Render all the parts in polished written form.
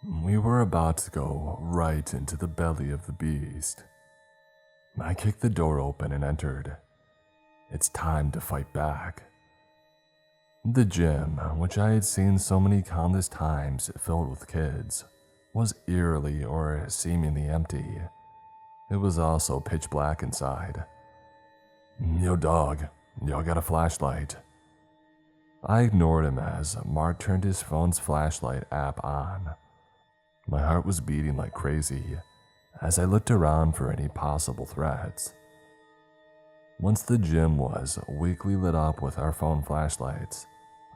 We were about to go right into the belly of the beast. I kicked the door open and entered. It's time to fight back. The gym, which I had seen so many countless times filled with kids, was eerily or seemingly empty. It was also pitch black inside. Yo dog, y'all got a flashlight? I ignored him as Mark turned his phone's flashlight app on. My heart was beating like crazy as I looked around for any possible threats. Once the gym was weakly lit up with our phone flashlights,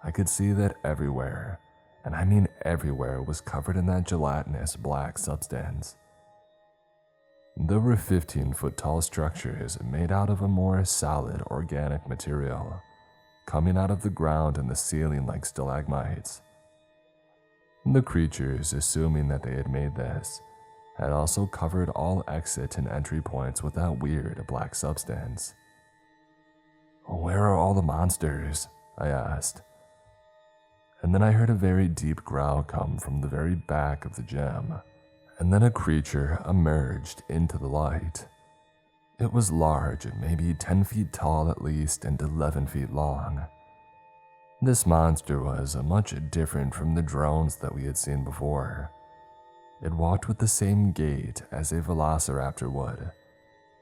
I could see that everywhere, and I mean everywhere, was covered in that gelatinous black substance. There were 15-foot tall structures made out of a more solid organic material, coming out of the ground and the ceiling like stalagmites. The creatures, assuming that they had made this, had also covered all exit and entry points with that weird black substance. "Where are all the monsters?" I asked. And then I heard a very deep growl come from the very back of the gym, and then a creature emerged into the light. It was large, maybe 10 feet tall at least and 11 feet long. This monster was much different from the drones that we had seen before. It walked with the same gait as a velociraptor would,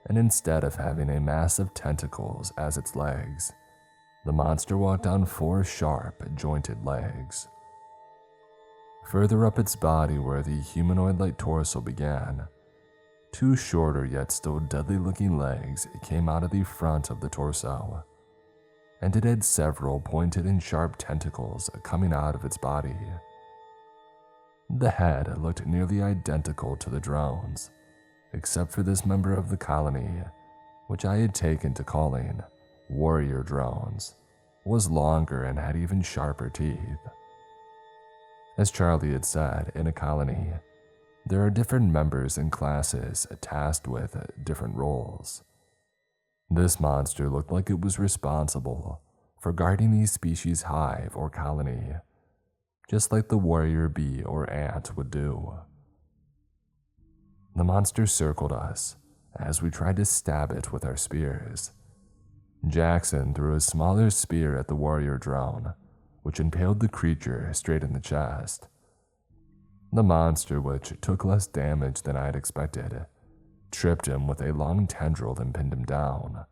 and instead of having a mass of tentacles as its legs, the monster walked on 4 sharp, jointed legs. Further up its body where the humanoid-like torso began, 2 shorter yet still deadly-looking legs came out of the front of the torso, and it had several pointed and sharp tentacles coming out of its body. The head looked nearly identical to the drones, except for this member of the colony, which I had taken to calling warrior drones, was longer and had even sharper teeth. As Charlie had said, in a colony, there are different members and classes tasked with different roles. This monster looked like it was responsible for guarding the species hive or colony, just like the warrior bee or ant would do. The monster circled us as we tried to stab it with our spears. Jackson threw a smaller spear at the warrior drone, which impaled the creature straight in the chest. The monster, which took less damage than I had expected, tripped him with a long tendril and pinned him down.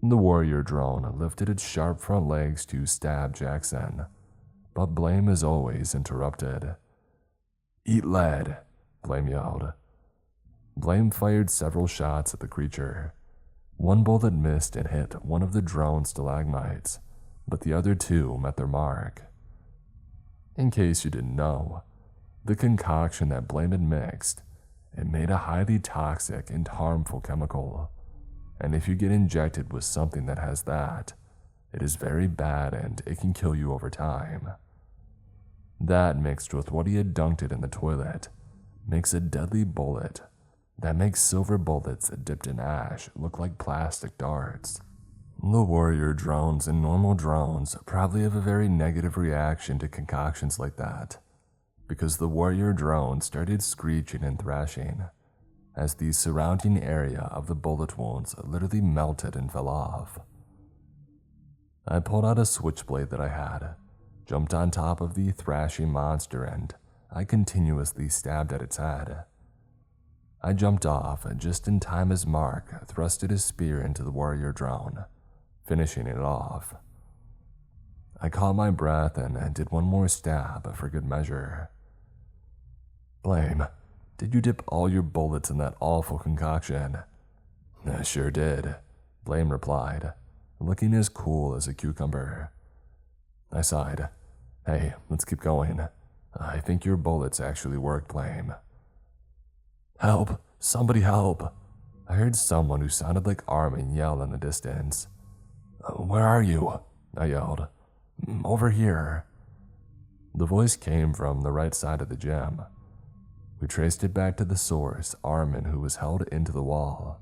The warrior drone lifted its sharp front legs to stab Jackson, but Blame as always interrupted. "Eat lead," Blame yelled. Blame fired several shots at the creature. One bullet missed and hit one of the drone's stalagmites, but the other 2 met their mark. In case you didn't know, the concoction that Blame had mixed, it made a highly toxic and harmful chemical, and if you get injected with something that has that, it is very bad and it can kill you over time. That mixed with what he had dunked it in the toilet makes a deadly bullet that makes silver bullets dipped in ash look like plastic darts. The warrior drones and normal drones probably have a very negative reaction to concoctions like that, because the warrior drone started screeching and thrashing as the surrounding area of the bullet wounds literally melted and fell off. I pulled out a switchblade that I had, jumped on top of the thrashing monster, and I continuously stabbed at its head. I jumped off just in time as Mark thrusted his spear into the warrior drone, finishing it off. I caught my breath and did one more stab for good measure. "Blame, did you dip all your bullets in that awful concoction?" "I sure did," Blame replied, looking as cool as a cucumber. I sighed. "Hey, let's keep going. I think your bullets actually worked, Blame." "Help! Somebody help!" I heard someone who sounded like Armin yell in the distance. "Where are you?" I yelled. "Over here." The voice came from the right side of the gym. We traced it back to the source, Armin, who was held into the wall.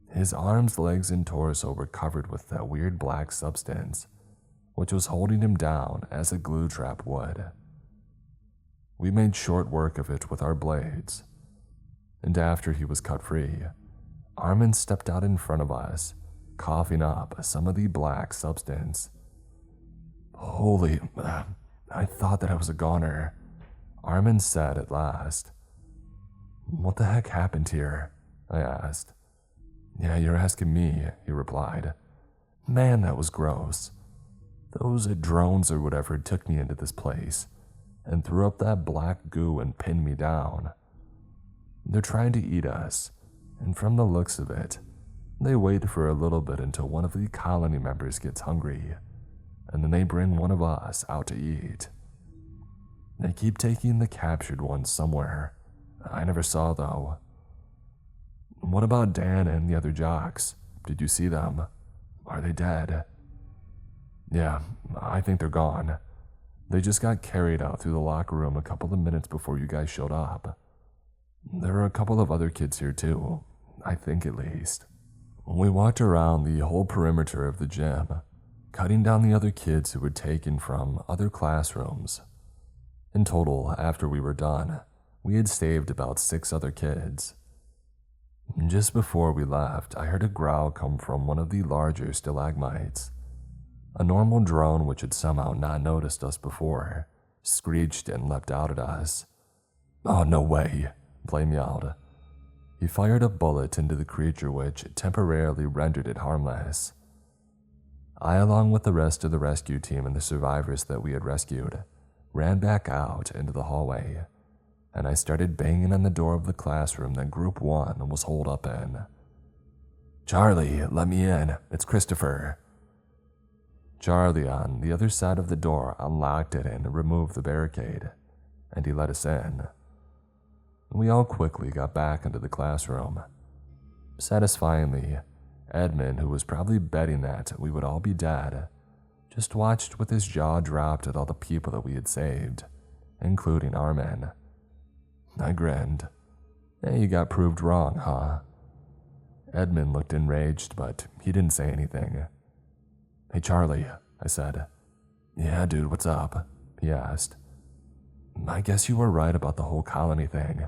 His arms, legs, and torso were covered with that weird black substance, which was holding him down as a glue trap would. We made short work of it with our blades. And after he was cut free, Armin stepped out in front of us, coughing up some of the black substance. Holy, I thought that I was a goner, Armin said at last. What the heck happened here? I asked. Yeah, you're asking me, he replied. Man, that was gross. Those drones or whatever took me into this place and threw up that black goo and pinned me down. They're trying to eat us, and from the looks of it, they wait for a little bit until one of the colony members gets hungry, and then they bring one of us out to eat. They keep taking the captured ones somewhere. I never saw, though. What about Dan and the other jocks? Did you see them? Are they dead? Yeah, I think they're gone. They just got carried out through the locker room a couple of minutes before you guys showed up. There are a couple of other kids here too, I think at least. We walked around the whole perimeter of the gym, cutting down the other kids who were taken from other classrooms. In total, after we were done, we had saved about 6 other kids. Just before we left, I heard a growl come from one of the larger stalagmites. A normal drone, which had somehow not noticed us before, screeched and leapt out at us. Oh, no way, Blame yelled. He fired a bullet into the creature, which temporarily rendered it harmless. I, along with the rest of the rescue team and the survivors that we had rescued, ran back out into the hallway, and I started banging on the door of the classroom that Group 1 was holed up in. Charlie, let me in. It's Christopher. Charlie, on the other side of the door, unlocked it and removed the barricade, and he let us in. We all quickly got back into the classroom. Satisfyingly, Edmund, who was probably betting that we would all be dead, just watched with his jaw dropped at all the people that we had saved, including Armin. I grinned. Hey, you got proved wrong, huh? Edmund looked enraged, but he didn't say anything. Hey, Charlie, I said. Yeah, dude, what's up? He asked. I guess you were right about the whole colony thing.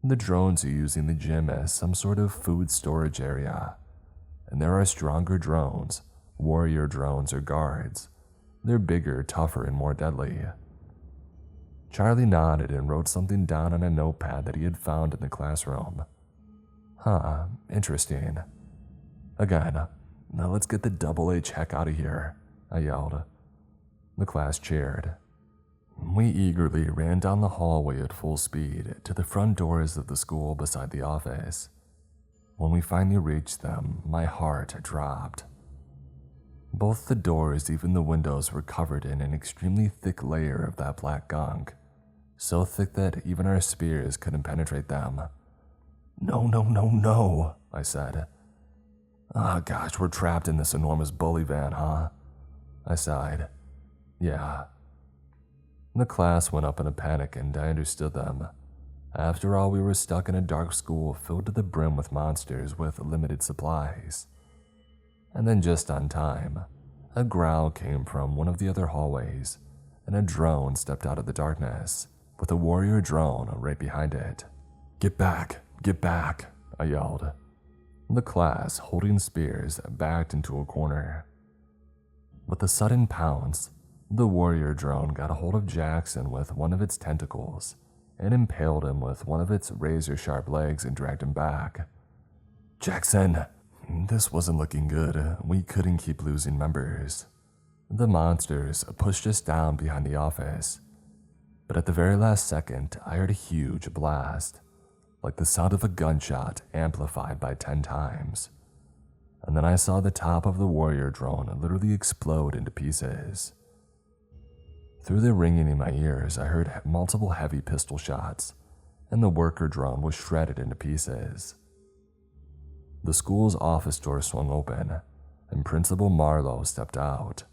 The drones are using the gym as some sort of food storage area. And there are stronger drones, warrior drones or guards. They're bigger, tougher, and more deadly. Charlie nodded and wrote something down on a notepad that he had found in the classroom. Huh, interesting. Again, now let's get the double-H heck out of here, I yelled. The class cheered. We eagerly ran down the hallway at full speed to the front doors of the school beside the office. When we finally reached them, my heart dropped. Both the doors, even the windows, were covered in an extremely thick layer of that black gunk, so thick that even our spears couldn't penetrate them. No, no, no, no, I said. Ah, gosh, we're trapped in this enormous bully van, huh? I sighed. Yeah. The class went up in a panic, and I understood them. After all, we were stuck in a dark school filled to the brim with monsters with limited supplies. And then just on time, a growl came from one of the other hallways, and a drone stepped out of the darkness, with a warrior drone right behind it. Get back, I yelled. The class, holding spears, backed into a corner. With a sudden pounce, the warrior drone got a hold of Jackson with one of its tentacles and impaled him with one of its razor-sharp legs and dragged him back. Jackson! This wasn't looking good. We couldn't keep losing members. The monsters pushed us down behind the office, but at the very last second, I heard a huge blast, like the sound of a gunshot amplified by 10 times. And then I saw the top of the warrior drone literally explode into pieces. Through the ringing in my ears, I heard multiple heavy pistol shots, and the worker drone was shredded into pieces. The school's office door swung open, and Principal Marlowe stepped out.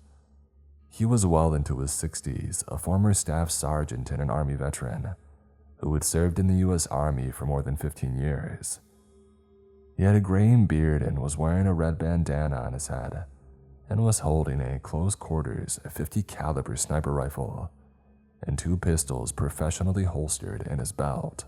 He was well into his 60s, a former staff sergeant and an Army veteran, who had served in the U.S. Army for more than 15 years. He had a graying beard and was wearing a red bandana on his head, and was holding a close-quarters .50 caliber sniper rifle, and 2 pistols professionally holstered in his belt.